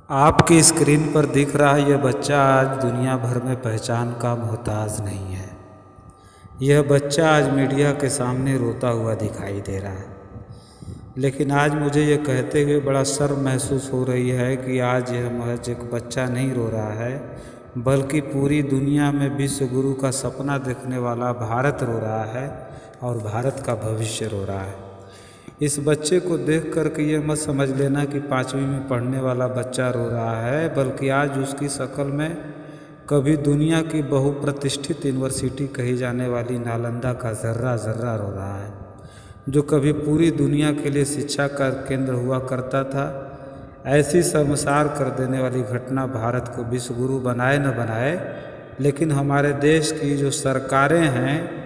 आपकी स्क्रीन पर दिख रहा यह बच्चा आज दुनिया भर में पहचान का मोहताज नहीं है। यह बच्चा आज मीडिया के सामने रोता हुआ दिखाई दे रहा है, लेकिन आज मुझे यह कहते हुए बड़ा शर्म महसूस हो रही है कि आज यह महज एक बच्चा नहीं रो रहा है, बल्कि पूरी दुनिया में विश्व गुरु का सपना देखने वाला भारत रो रहा है और भारत का भविष्य रो रहा है। इस बच्चे को देख कर के ये मत समझ लेना कि 5वीं में पढ़ने वाला बच्चा रो रहा है, बल्कि आज उसकी शक्ल में कभी दुनिया की बहुप्रतिष्ठित यूनिवर्सिटी कही जाने वाली नालंदा का ज़र्रा ज़र्रा रो रहा है, जो कभी पूरी दुनिया के लिए शिक्षा का केंद्र हुआ करता था। ऐसी शर्मसार कर देने वाली घटना भारत को विश्व गुरु बनाए न बनाए, लेकिन हमारे देश की जो सरकारें हैं,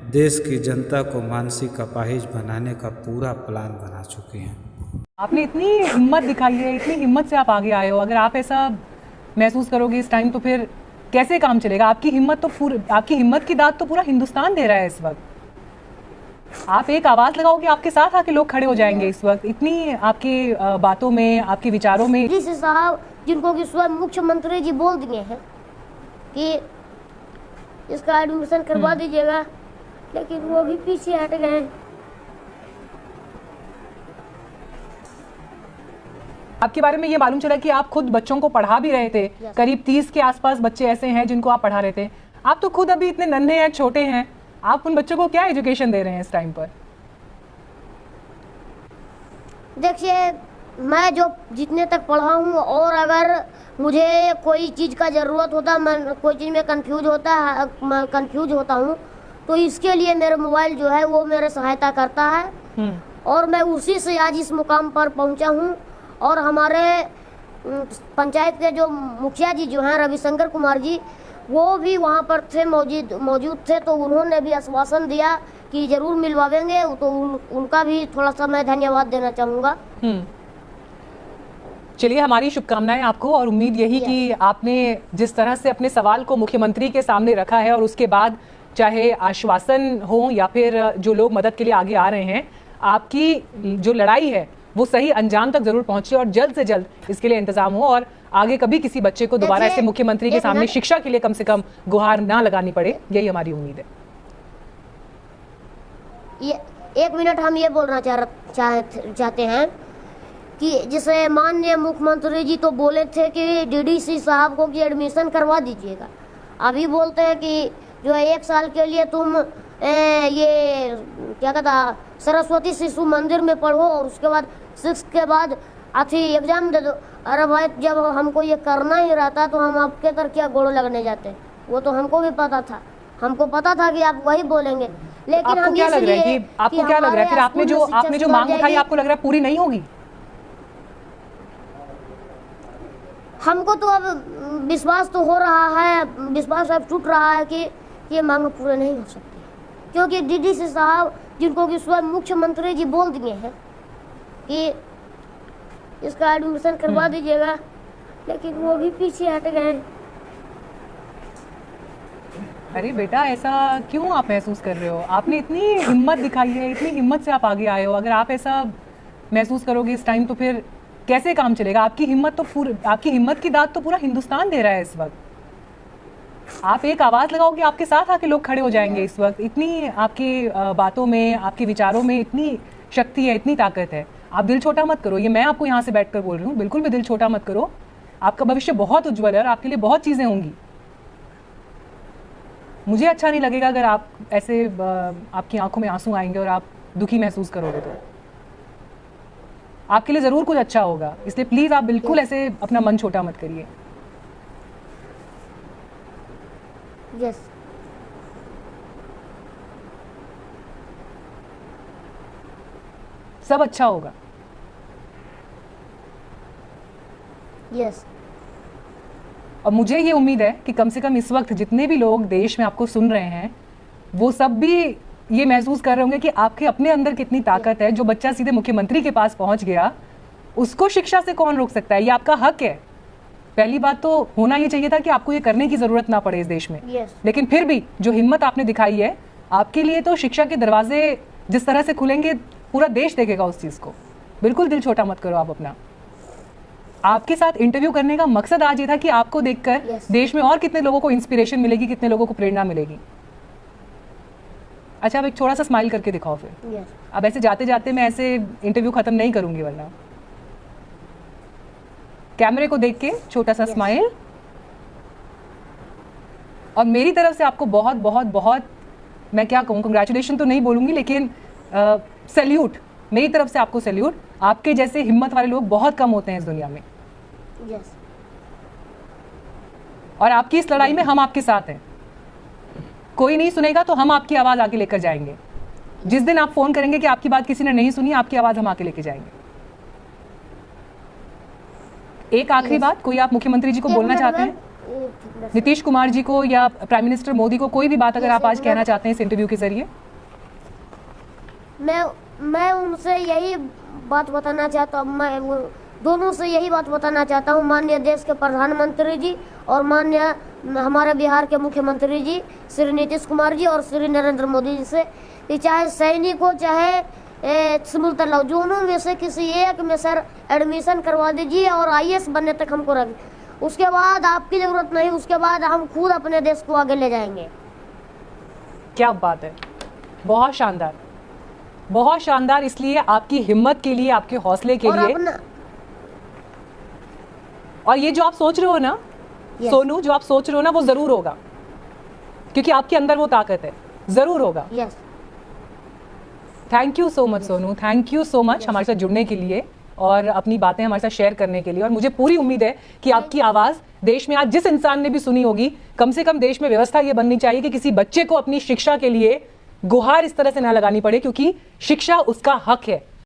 देश की जनता को मानसिक अपाहिज बनाने का पूरा प्लान बना चुकी हैं। आपने इतनी हिम्मत दिखाई है, इतनी हिम्मत से आप आगे आए हो। अगर आप ऐसा महसूस करोगे इस टाइम, तो फिर कैसे काम चलेगा? आपकी हिम्मत की दाद तो पूरा हिंदुस्तान दे रहा है इस वक्त। आप एक आवाज़ लगाओगे, आपके साथ आके लोग खड़े हो जाएंगे इस वक्त। इतनी आपकी बातों में, आपके विचारों में। डीसी साहब, जिनको कि स्वयं मुख्यमंत्री जी बोल दिए हैं कि इसका एडमिशन करवा दीजिएगा, लेकिन वो भी पीछे हट गए। आपके बारे में ये मालूम चला कि आप खुद बच्चों को पढ़ा भी रहे थे। करीब 30 के आसपास बच्चे ऐसे हैं जिनको आप पढ़ा रहे थे। आप तो खुद अभी इतने नन्हे हैं, छोटे हैं। आप उन बच्चों को क्या एजुकेशन दे रहे हैं इस टाइम पर? देखिए, मैं जो जितने तक पढ़ा हूँ, और अगर मुझे कोई चीज़ का ज़रूरत होता, मैं कोई चीज़ में कंफ्यूज होता हूँ, तो इसके लिए मेरा मोबाइल जो है वो मेरे सहायता करता है। और मैं उसी से आज इस मुकाम पर पहुंचा हूं। और हमारे पंचायत के जो मुखिया जी जो हैं, रविशंकर कुमार जी, वो भी वहां पर थे, मौजूद थे। तो उन्होंने भी आश्वासन दिया कि जरूर मिलवाएंगे। तो उनका भी थोड़ा सा मैं धन्यवाद देना चाहूँगा। चलिए, हमारी शुभकामनाएं आपको, और उम्मीद यही कि आपने जिस तरह से अपने सवाल को मुख्यमंत्री के सामने रखा है, और उसके बाद चाहे आश्वासन हो या फिर जो लोग मदद के लिए आगे आ रहे हैं, आपकी जो लड़ाई है वो सही अंजाम तक जरूर पहुंचे और जल्द से जल्द इसके लिए इंतजाम हो, और आगे कभी किसी बच्चे को दोबारा ऐसे मुख्यमंत्री के सामने शिक्षा के लिए कम से कम गुहार ना लगानी पड़े। यही हमारी उम्मीद है। ये 1 मिनट हम ये बोलना चाहते हैं कि जैसे माननीय मुख्यमंत्री जी तो बोले थे कि डीडीसी साहब को कि एडमिशन करवा दीजिएगा। अभी बोलते हैं कि जो है 1 साल के लिए तुम ये क्या कहता, सरस्वती शिशु मंदिर में पढ़ो, और उसके बाद 6 के बाद एग्जाम दे दो। अरे भाई, जब हमको ये करना ही रहता तो हम आपके तर क्या गोड़ लगने जाते? वो तो हमको भी पता था। हमको पता था कि आप वही बोलेंगे, लेकिन आपको क्या लग रहा है कि आपको क्या लग रहा है फिर आपने जो मांग उठाई, आपको लग रहा है पूरी नहीं होगी? हमको तो अब विश्वास तो हो रहा है, विश्वास अब टूट रहा है कि ये मांग पूरे नहीं हो सकती, क्योंकि डीडीसी साहब, जिनको कि स्वयं मुख्यमंत्री जी बोल दिए हैं कि इसका एडमिशन करवा दीजिएगा, लेकिन वो भी पीछे हट गए। अरे बेटा, ऐसा क्यों आप महसूस कर रहे हो? आपने इतनी हिम्मत दिखाई है, इतनी हिम्मत से आप आगे आए हो। अगर आप ऐसा महसूस करोगे इस टाइम, तो फिर कैसे काम चलेगा? आपकी हिम्मत की दाद तो पूरा हिंदुस्तान दे रहा है इस वक्त। आप एक आवाज़ लगाओगे, आपके साथ आके लोग खड़े हो जाएंगे इस वक्त। इतनी आपकी बातों में, आपके विचारों में इतनी शक्ति है, इतनी ताकत है। आप दिल छोटा मत करो। ये मैं आपको यहाँ से बैठकर बोल रही हूँ, बिल्कुल भी दिल छोटा मत करो। आपका भविष्य बहुत उज्जवल है और आपके लिए बहुत चीज़ें होंगी। मुझे अच्छा नहीं लगेगा अगर आप ऐसे आपकी आंखों में आंसू आएंगे और आप दुखी महसूस करोगे। तो आपके लिए ज़रूर कुछ अच्छा होगा, इसलिए प्लीज़ आप बिल्कुल ऐसे अपना मन छोटा मत करिए। यस, सब अच्छा होगा। यस। और मुझे ये उम्मीद है कि कम से कम इस वक्त जितने भी लोग देश में आपको सुन रहे हैं, वो सब भी ये महसूस कर रहे होंगे कि आपके अपने अंदर कितनी ताकत है। जो बच्चा सीधे मुख्यमंत्री के पास पहुंच गया, उसको शिक्षा से कौन रोक सकता है? ये आपका हक है। पहली बात तो होना ये चाहिए था कि आपको ये करने की जरूरत ना पड़े इस देश में। लेकिन फिर भी जो हिम्मत आपने दिखाई है, आपके लिए तो शिक्षा के दरवाजे जिस तरह से खुलेंगे, पूरा देश देखेगा उस चीज को। बिल्कुल दिल छोटा मत करो आप अपना। आपके साथ इंटरव्यू करने का मकसद आज ये था कि आपको देखकर Yes. देश में और कितने लोगों को इंस्पिरेशन मिलेगी, कितने लोगों को प्रेरणा मिलेगी। अच्छा, अब एक थोड़ा सा स्माइल करके दिखाओ फिर। यस अब ऐसे जाते जाते मैं ऐसे इंटरव्यू खत्म नहीं करूंगी, वरना कैमरे को देख के छोटा सा स्माइल। और मेरी तरफ से आपको बहुत बहुत बहुत, मैं क्या कहूँ, कंग्रेचुलेशन तो नहीं बोलूंगी, लेकिन सैल्यूट, मेरी तरफ से आपको सैल्यूट। आपके जैसे हिम्मत वाले लोग बहुत कम होते हैं इस दुनिया में, यस और आपकी इस लड़ाई में हम आपके साथ हैं। कोई नहीं सुनेगा तो हम आपकी आवाज़ आगे लेकर जाएंगे। जिस दिन आप फोन करेंगे कि आपकी बात किसी ने नहीं सुनी, आपकी आवाज़ हम आके लेके जाएंगे। एक आखिरी बात, कोई आप मुख्यमंत्री जी को बोलना चाहते हैं, नीतीश कुमार जी को या प्राइम मिनिस्टर मोदी को, कोई भी बात अगर आप आज कहना चाहते हैं इस इंटरव्यू के जरिए? मैं उनसे यही बात बताना चाहता हूँ, मैं वो दोनों से यही बात बताना चाहता हूँ, माननीय देश के प्रधानमंत्री जी और माननीय हमारे बिहार के मुख्यमंत्री जी श्री नीतीश कुमार जी और श्री नरेंद्र मोदी जी से, कि चाहे सैनिक हो चाहे सिविल तलाव, दोनों में से किसी एक में सर एडमिशन करवा दीजिए और IAS बनने तक हमको रख, उसके बाद आपकी ज़रूरत नहीं, उसके बाद हम खुद अपने देश को आगे ले जाएंगे। क्या बात है, बहुत शानदार, बहुत शानदार। इसलिए आपकी हिम्मत के लिए, आपके हौसले के लिए, और ये जो आप सोच रहे हो ना सोनू, जो आप सोच रहे हो ना, वो जरूर होगा, क्योंकि आपके अंदर वो ताकत है, जरूर होगा। Yes thank you so much Sonu, thank you so much हमारे साथ जुड़ने के लिए और अपनी बातें हमारे साथ शेयर करने के लिए। और मुझे पूरी उम्मीद है कि आपकी आवाज़ देश में आज जिस इंसान ने भी सुनी होगी, कम से कम देश में व्यवस्था ये बननी चाहिए कि किसी बच्चे को अपनी शिक्षा के लिए गुहार इस तरह से ना लगानी पड़े, क्योंकि शिक्षा उसका हक है।